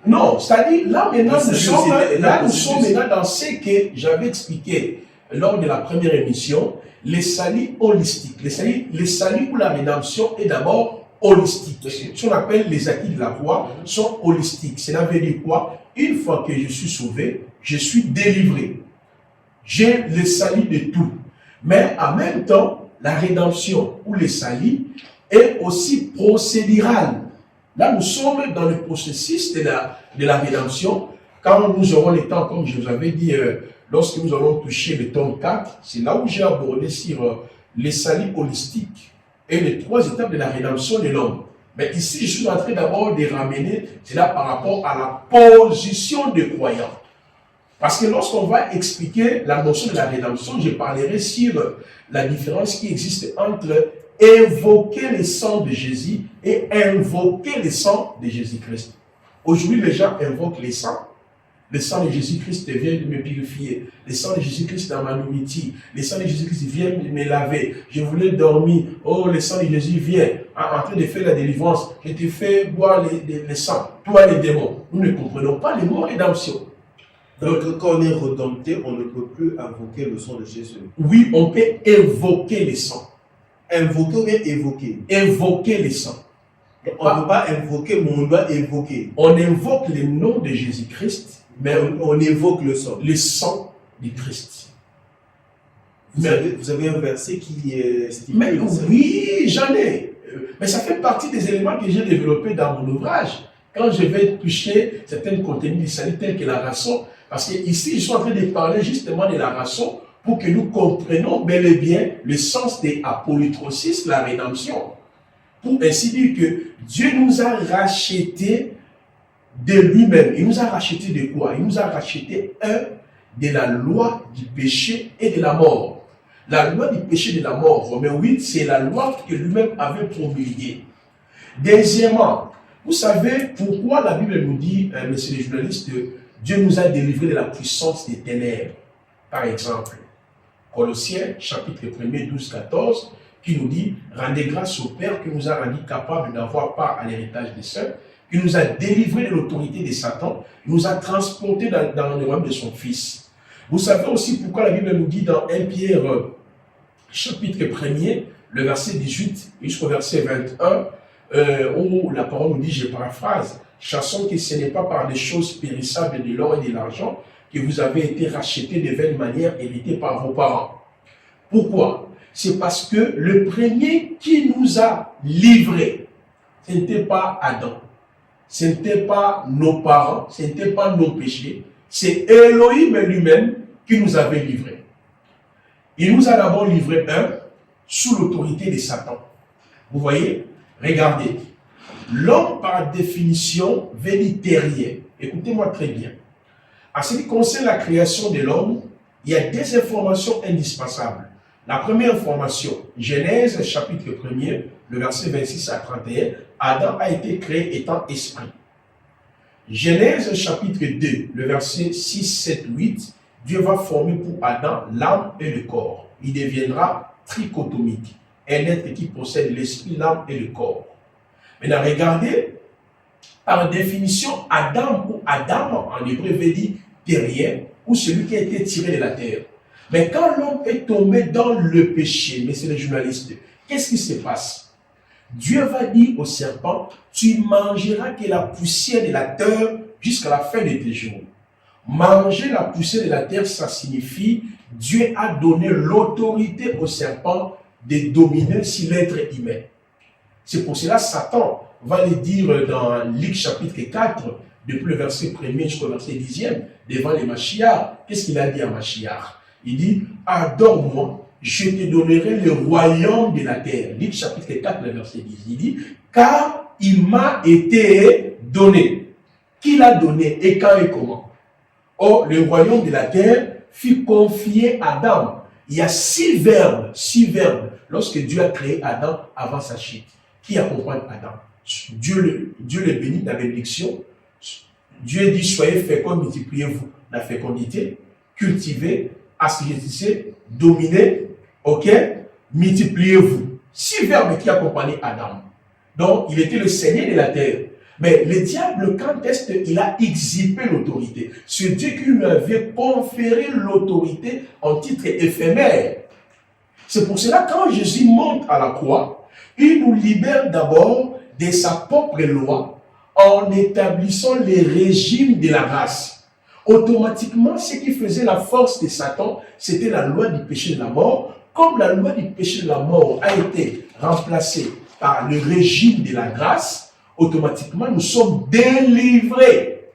Non, c'est-à-dire, là maintenant, nous sommes maintenant dans ce que j'avais expliqué lors de la première émission, les saluts holistiques. Les saluts ou la rédemption est d'abord holistique. Ce qu'on appelle les acquis de la foi sont holistiques. Cela veut dire quoi? Une fois que je suis sauvé, je suis délivré. J'ai le salut de tout. Mais en même temps, la rédemption ou le salut est aussi procédural. Là, nous sommes dans le processus de la rédemption. Quand nous aurons le temps, comme je vous avais dit, lorsque nous allons toucher le tome 4, c'est là où j'ai abordé sur les saluts holistiques et les 3 étapes de la rédemption de l'homme. Mais ici, je suis en train d'abord de ramener cela par rapport à la position des croyants. Parce que lorsqu'on va expliquer la notion de la rédemption, je parlerai sur la différence qui existe entre évoquer le sang de Jésus et invoquer le sang de Jésus-Christ. Aujourd'hui, les gens invoquent le sang. Le sang de Jésus-Christ vient de me purifier. Le sang de Jésus-Christ dans ma nourriture. Le sang de Jésus-Christ vient de me laver. Je voulais dormir. Oh, le sang de Jésus vient en train de faire la délivrance. Je te fais boire le sang. Toi, les démons. Nous ne comprenons pas le mot rédemption. Donc, quand on est rédempté, on ne peut plus invoquer le sang de Jésus. Oui, on peut évoquer le sang. Invoquer ou bien évoquer? Évoquer le sang. On ne peut pas invoquer, mais on doit évoquer. On invoque le nom de Jésus-Christ, mais on évoque le sang. Le sang du Christ. Vous avez un verset qui est stipulé. Mais oui, j'en ai. Mais ça fait partie des éléments que j'ai développés dans mon ouvrage. Quand je vais toucher certains contenus du salut tels que la rançon, parce que ici, je suis en train de parler justement de la rançon pour que nous comprenions bel et bien le sens des apolytrosis, la rédemption. Pour ainsi dire que Dieu nous a rachetés de lui-même. Il nous a rachetés de quoi? Il nous a rachetés, de la loi du péché et de la mort. La loi du péché et de la mort, Romains 8, c'est la loi que lui-même avait promulguée. Deuxièmement, vous savez pourquoi la Bible nous dit, messieurs les journalistes, Dieu nous a délivrés de la puissance des ténèbres. Par exemple, Colossiens, chapitre 1er, 12, 14, qui nous dit « Rendez grâce au Père qui nous a rendus capables d'avoir part à l'héritage des saints, qui nous a délivrés de l'autorité de Satan, nous a transportés dans le royaume de son Fils. » Vous savez aussi pourquoi la Bible nous dit dans 1 Pierre, chapitre 1er, le verset 18 jusqu'au verset 21, où la parole nous dit, je paraphrase, « Chassons que ce n'est pas par des choses périssables de l'or et de l'argent que vous avez été rachetés de vaine manière héritées par vos parents. » Pourquoi? C'est parce que le premier qui nous a livrés, ce n'était pas Adam, ce n'était pas nos parents, ce n'était pas nos péchés, c'est Elohim lui-même qui nous avait livrés. Il nous a d'abord livré sous l'autorité de Satan. Vous voyez? Regardez. L'homme, par définition, veut dire terrien. Écoutez-moi très bien. En ce qui concerne la création de l'homme, il y a des informations indispensables. La première information, Genèse, chapitre 1er, le verset 26 à 31, Adam a été créé étant esprit. Genèse, chapitre 2, le verset 6, 7, 8, Dieu va former pour Adam l'âme et le corps. Il deviendra trichotomique, un être qui possède l'esprit, l'âme et le corps. Maintenant, regardez, par définition, Adam ou Adam, en hébreu, veut dire terrien, ou celui qui a été tiré de la terre. Mais quand l'homme est tombé dans le péché, messieurs les journalistes, qu'est-ce qui se passe? Dieu va dire au serpent, tu mangeras que la poussière de la terre jusqu'à la fin de tes jours. Manger la poussière de la terre, ça signifie Dieu a donné l'autorité au serpent de dominer sur l'être humain. C'est pour cela que Satan va le dire dans Luc chapitre 4, depuis le verset 1er jusqu'au verset 10e, devant les Machiars. Qu'est-ce qu'il a dit à Machiars? Il dit, adore-moi, je te donnerai le royaume de la terre. Luc chapitre 4, le verset 10. Il dit, car il m'a été donné. Qui l'a donné et quand et comment? Or, le royaume de la terre fut confié à Adam. Il y a 6 verbes lorsque Dieu a créé Adam avant sa chute. Qui accompagne Adam? Dieu le bénit dans la bénédiction. Dieu dit, soyez féconds, multipliez-vous. La fécondité, cultivez, assujettissez, dominez, ok, multipliez-vous. 6 verbes qui accompagnaient Adam. Donc, il était le Seigneur de la terre. Mais le diable, quand est-ce qu'il a exhibé l'autorité? C'est Dieu qui lui avait conféré l'autorité en titre éphémère. C'est pour cela, quand Jésus monte à la croix, il nous libère d'abord de sa propre loi en établissant les régimes de la grâce. Automatiquement, ce qui faisait la force de Satan, c'était la loi du péché de la mort. Comme la loi du péché de la mort a été remplacée par le régime de la grâce, automatiquement, nous sommes délivrés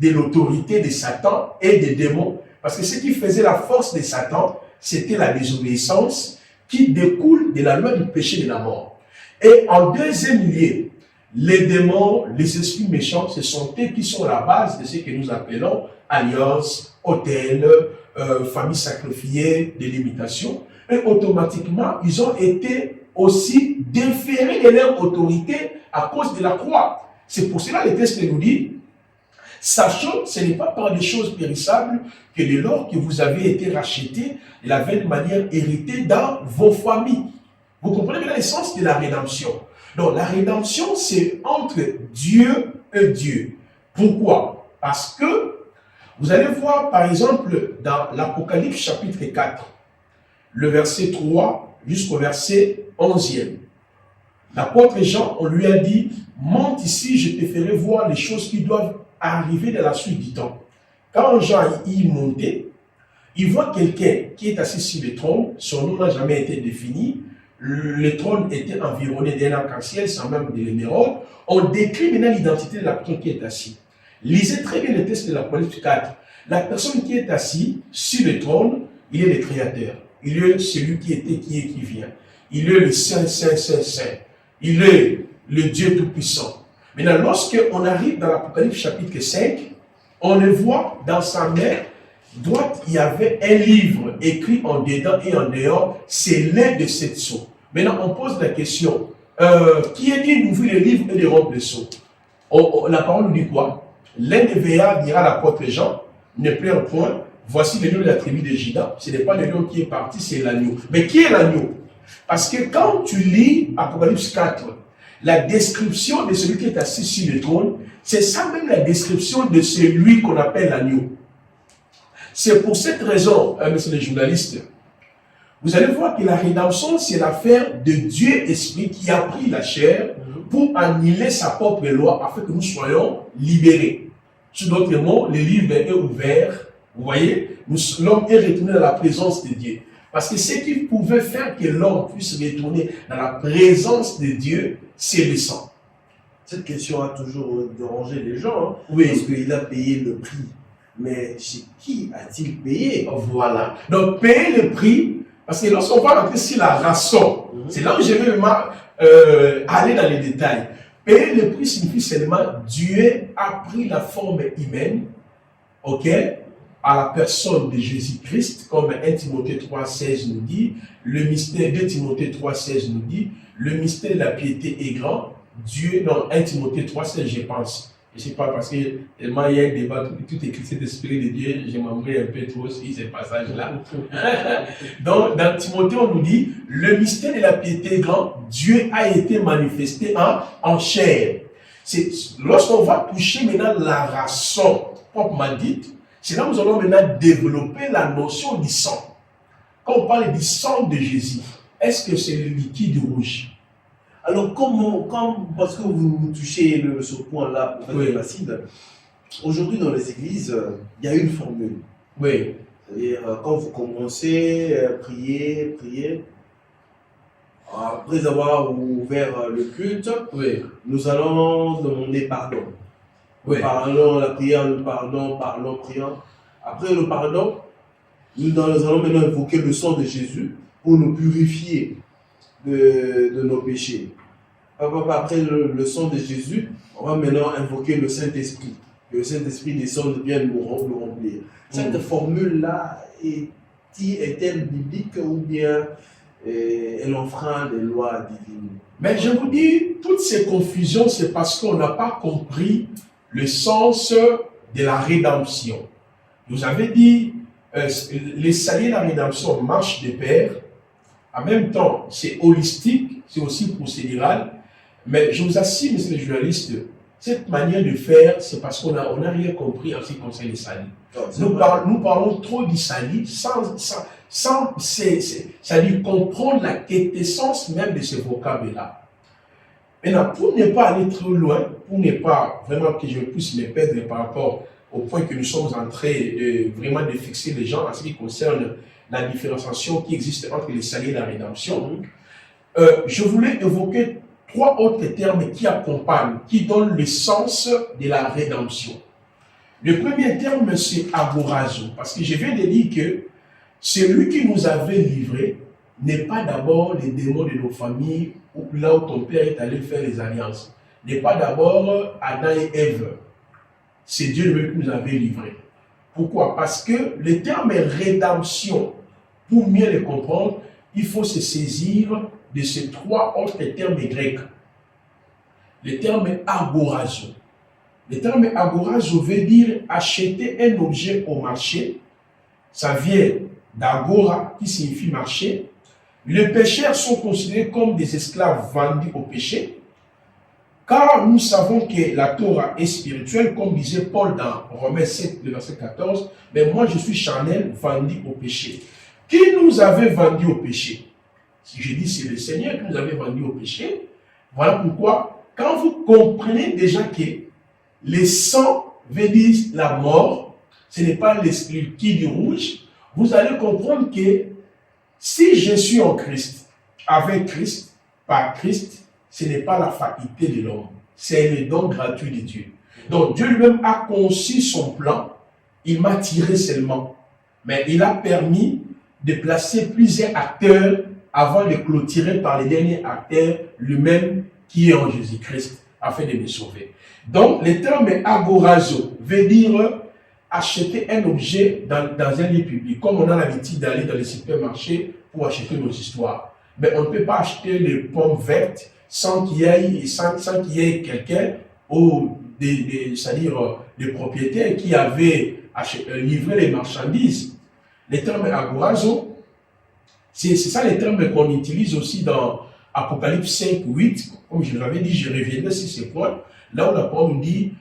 de l'autorité de Satan et des démons. Parce que ce qui faisait la force de Satan, c'était la désobéissance qui découle de la loi du péché de la mort. Et en deuxième lieu, les démons, les esprits méchants, ce sont eux qui sont la base de ce que nous appelons alliance, autel, famille sacrifiée, délimitation. Et automatiquement, ils ont été aussi déférés de leur autorité à cause de la croix. C'est pour cela que le texte nous dit, sachant que ce n'est pas par des choses périssables que dès lors que vous avez été rachetés de la même manière héritée dans vos familles. Vous comprenez bien l'essence de la rédemption. Donc la rédemption, c'est entre Dieu et Dieu. Pourquoi? Parce que vous allez voir par exemple dans l'Apocalypse chapitre 4, le verset 3 jusqu'au verset 11e. L'apôtre Jean, on lui a dit, monte ici, je te ferai voir les choses qui doivent arriver dans la suite du temps. Quand Jean y montait, il voit quelqu'un qui est assis sur le trône, son nom n'a jamais été défini, le trône était environné d'un arc-en-ciel, sans même de l'émeraude. On décrit maintenant l'identité de la personne qui est assise. Lisez très bien le texte de l'Apocalypse 4. La personne qui est assise sur le trône, Il est le Créateur. Il est celui qui était, qui est, qui vient. Il est le Saint, Saint, Saint, Saint. Il est le Dieu Tout-Puissant. Maintenant, lorsqu'on arrive dans l'Apocalypse chapitre 5, on le voit dans sa main droite, il y avait un livre écrit en dedans et en dehors, c'est l'un de sept sceaux. Maintenant, on pose la question, qui est dit d'ouvrir le livre et de rompre le sceau? La parole nous dit quoi? L'un des veillards dira à l'apôtre Jean, ne pleure point, voici le lion de la tribu de Juda. Ce n'est pas le lion qui est parti, c'est l'agneau. Mais qui est l'agneau? Parce que quand tu lis Apocalypse 4, la description de celui qui est assis sur le trône, c'est ça même la description de celui qu'on appelle l'agneau. C'est pour cette raison, monsieur le journaliste, vous allez voir que la rédemption, c'est l'affaire de Dieu Esprit qui a pris la chair pour annuler sa propre loi afin que nous soyons libérés. Sous d'autres mots, le livre est ouvert, vous voyez, l'homme est retourné dans la présence de Dieu. Parce que ce qui pouvait faire que l'homme puisse retourner dans la présence de Dieu, c'est le sang. Cette question a toujours dérangé les gens, hein, Oui. parce qu'il a payé le prix. Mais chez qui a-t-il payé? Voilà. Donc, payer le prix, parce que lorsqu'on va rentrer sur la rançon, c'est là où je vais vraiment aller dans les détails. Payer le prix signifie seulement Dieu a pris la forme humaine, ok, à la personne de Jésus-Christ, comme 1 Timothée 3,16 nous dit, le mystère de Timothée 3,16 nous dit, le mystère de la piété est grand. Dieu, non, 1 Timothée 3,16, je pense. Je ne sais pas, parce que tellement il y a un débat, tout écrit cet esprit de Dieu, je m'embrouille un peu trop sur ces passages-là. Donc, dans Timothée, on nous dit, le mystère de la piété est grand, Dieu a été manifesté en chair. Lorsqu'on va toucher maintenant la rançon proprement dite, c'est là où nous allons maintenant développer la notion du sang. Quand on parle du sang de Jésus, est-ce que c'est le liquide rouge? Alors, parce que vous touchez ce point-là, Oui. Placide, aujourd'hui dans les églises, il y a une formule. Oui. C'est-à-dire, quand vous commencez à prier, après avoir ouvert le culte, Oui. nous allons demander pardon. Oui. Parlons la prière, le pardon, prions. Après le pardon, nous allons maintenant invoquer le sang de Jésus pour nous purifier de nos péchés. Après le sang de Jésus, on va maintenant invoquer le Saint-Esprit. Que le Saint-Esprit descende bien nous remplir. Cette formule-là est-elle biblique ou bien elle enfreint les lois divines? Mais je vous dis, toutes ces confusions, c'est parce qu'on n'a pas compris le sens de la rédemption. Vous avez dit, les saluts de la rédemption marchent de pair. En même temps, c'est holistique, c'est aussi procédural. Mais je vous assure, monsieur le journaliste, cette manière de faire, c'est parce qu'on n'a rien compris en ce qui concerne les saluts. Nous parlons trop du salut sans c'est-à-dire comprendre la quintessence même de ce vocable-là. Maintenant, pour ne pas aller trop loin, pour ne pas vraiment que je puisse me perdre par rapport au point que nous sommes en train de vraiment de fixer les gens en ce qui concerne la différenciation qui existe entre les saluts et la rédemption, je voulais évoquer trois autres termes qui accompagnent, qui donnent le sens de la rédemption. Le premier terme, c'est agorazo, parce que je viens de dire que celui qui nous avait livrés n'est pas d'abord les démons de nos familles, ou là où ton père est allé faire les alliances, n'est pas d'abord Adam et Ève. C'est Dieu lui-même qui nous avait livrés. Pourquoi? Parce que le terme rédemption, pour mieux le comprendre, il faut se saisir de ces trois autres termes grecs. Le terme agorazo. Le terme agorazo veut dire acheter un objet au marché. Ça vient d'agora, qui signifie marché. Les pécheurs sont considérés comme des esclaves vendus au péché. Car nous savons que la Torah est spirituelle, comme disait Paul dans Romains 7, le verset 14. Mais moi, je suis charnel, vendu au péché. Qui nous avait vendus au péché? Si je dis c'est le Seigneur qui nous avait vendus au péché, voilà pourquoi, quand vous comprenez déjà que le sang veut dire la mort, ce n'est pas le liquide rouge, vous allez comprendre que si je suis en Christ, avec Christ, par Christ, ce n'est pas la faculté de l'homme, c'est le don gratuit de Dieu. Donc Dieu lui-même a conçu son plan, il m'a tiré seulement, mais il a permis de placer plusieurs acteurs avant de clôturer par le dernier acteur lui-même qui est en Jésus-Christ afin de me sauver. Donc, le terme agorazo veut dire acheter un objet dans un lieu public, comme on a l'habitude d'aller dans les supermarchés pour acheter nos histoires. Mais on ne peut pas acheter les pommes vertes sans qu'il y ait quelqu'un ou c'est-à-dire des propriétaires qui avaient livré les marchandises. Le terme agorazo, c'est ça le terme qu'on utilise aussi dans Apocalypse 5, 8, comme je l'avais dit, je reviendrai sur ces points. Là où la parole nous dit,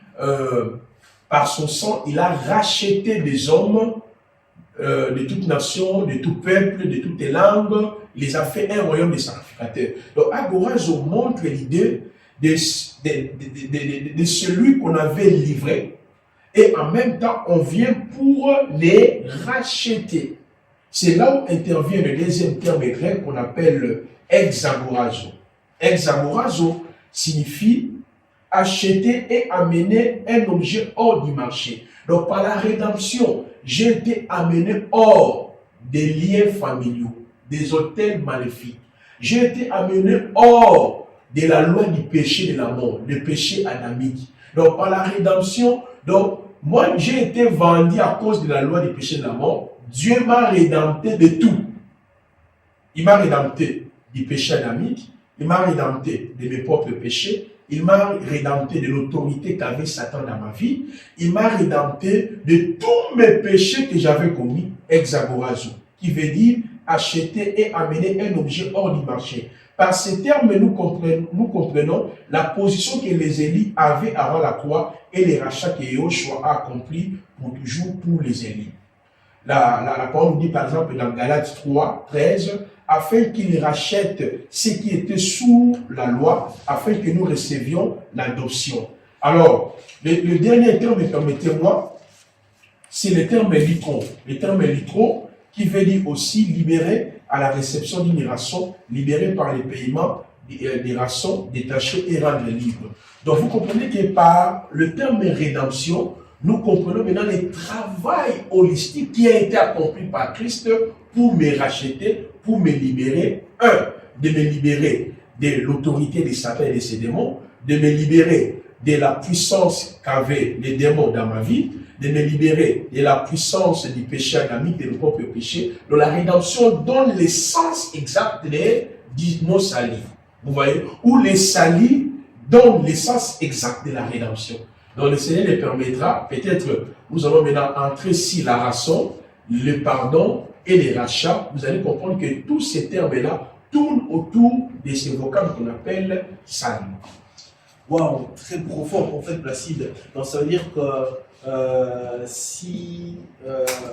par son sang, il a racheté des hommes de toute nation, de tout peuple, de toutes les langues. Il les a fait un royaume de sacrificateurs. Donc, agorazo montre l'idée de celui qu'on avait livré. Et en même temps, on vient pour les racheter. C'est là où intervient le deuxième terme grec qu'on appelle exagorazo. Exagorazo signifie acheter et amener un objet hors du marché. Donc, par la rédemption, j'ai été amené hors des liens familiaux, des hôtels maléfiques. J'ai été amené hors de la loi du péché de la mort, le péché adamique. Donc, par la rédemption, donc, moi, j'ai été vendu à cause de la loi du péché de la mort. Dieu m'a rédempté de tout. Il m'a rédempté du péché adamique, il m'a rédempté de mes propres péchés, il m'a rédempté de l'autorité qu'avait Satan dans ma vie, il m'a rédempté de tous mes péchés que j'avais commis, exagorazo, qui veut dire acheter et amener un objet hors du marché. Par ces termes, nous comprenons la position que les Élis avaient avant la croix et les rachats que Yahushua a accomplis pour toujours pour les Élis. La parole nous dit par exemple dans Galates 3, 13, afin qu'ils rachètent ce qui était sous la loi, afin que nous recevions l'adoption. Alors, le dernier terme, permettez-moi, c'est le terme litro. Le terme litro qui veut dire aussi libéré à la réception d'une rançon, libéré par le paiement des rançons détachées et rendre libre. Donc vous comprenez que par le terme rédemption, nous comprenons maintenant le travail holistique qui a été accompli par Christ pour me racheter, pour me libérer. De me libérer de l'autorité de Satan et de ses démons, de me libérer de la puissance qu'avaient les démons dans ma vie, de me libérer de la puissance du péché adamique, de nos propres péchés. Donc la rédemption donne l'essence exacte de nos salis. Vous voyez? Ou les salis donnent l'essence exacte de la rédemption. Donc le Seigneur le permettra, peut-être nous allons maintenant entrer sur la rançon, le pardon et les rachats. Vous allez comprendre que tous ces termes-là tournent autour de ces vocables qu'on appelle salut. Waouh, très profond, prophète Placide. Donc ça veut dire que si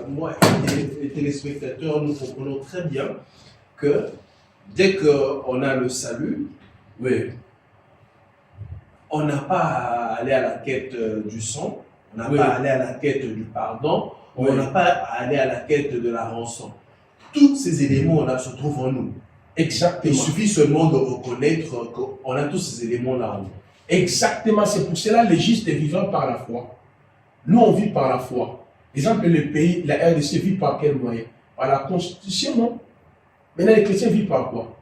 moi et les téléspectateurs, nous comprenons très bien que dès qu'on a le salut, Oui, on n'a pas à aller à la quête du sang, on n'a Oui. pas à aller à la quête du pardon, Oui. on n'a pas à aller à la quête de la rançon. Tous ces éléments-là se trouvent en nous. exactement. Il suffit seulement de reconnaître qu'on a tous ces éléments-là en nous. Exactement, c'est pour cela les justes vivant par la foi. Nous, on vit par la foi. Exemple, le pays, la RDC vit par quel moyen? Par la Constitution, non? Maintenant, les chrétiens vivent par quoi?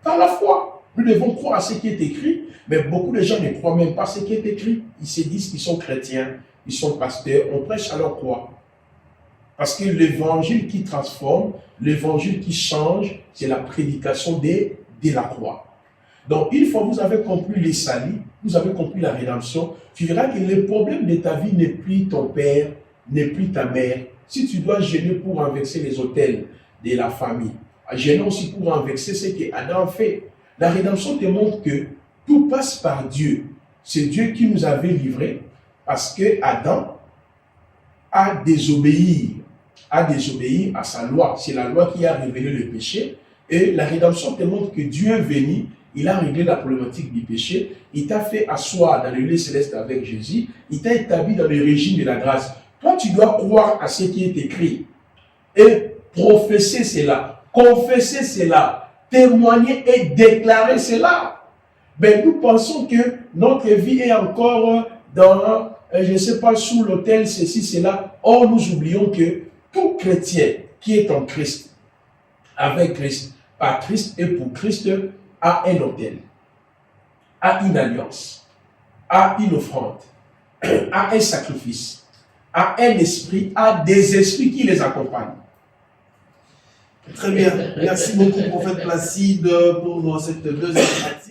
Par la foi. Nous devons croire à ce qui est écrit, mais beaucoup de gens ne croient même pas à ce qui est écrit. Ils se disent qu'ils sont chrétiens, ils sont pasteurs, on prêche alors quoi? Parce que l'évangile qui transforme, l'évangile qui change, c'est la prédication de la croix. Donc, une fois que vous avez compris les salis, vous avez compris la rédemption, tu verras que le problème de ta vie n'est plus ton père, n'est plus ta mère. Si tu dois gêner pour renverser les autels de la famille, gêner aussi pour renverser ce que Adam fait. La rédemption te montre que tout passe par Dieu. C'est Dieu qui nous avait livrés parce que Adam a désobéi à sa loi. C'est la loi qui a révélé le péché. Et la rédemption te montre que Dieu est venu, il a réglé la problématique du péché, il t'a fait asseoir dans le lieu céleste avec Jésus, il t'a établi dans le régime de la grâce. Toi, tu dois croire à ce qui est écrit et professer cela, confesser cela, témoigner et déclarer cela. Mais nous pensons que notre vie est encore dans, je ne sais pas, sous l'autel, ceci, cela. Or, nous oublions que tout chrétien qui est en Christ, avec Christ, par Christ et pour Christ, a un autel, a une alliance, a une offrande, a un sacrifice, a un esprit, a des esprits qui les accompagnent. Très bien. Merci beaucoup, prophète Placide, pour cette deuxième partie.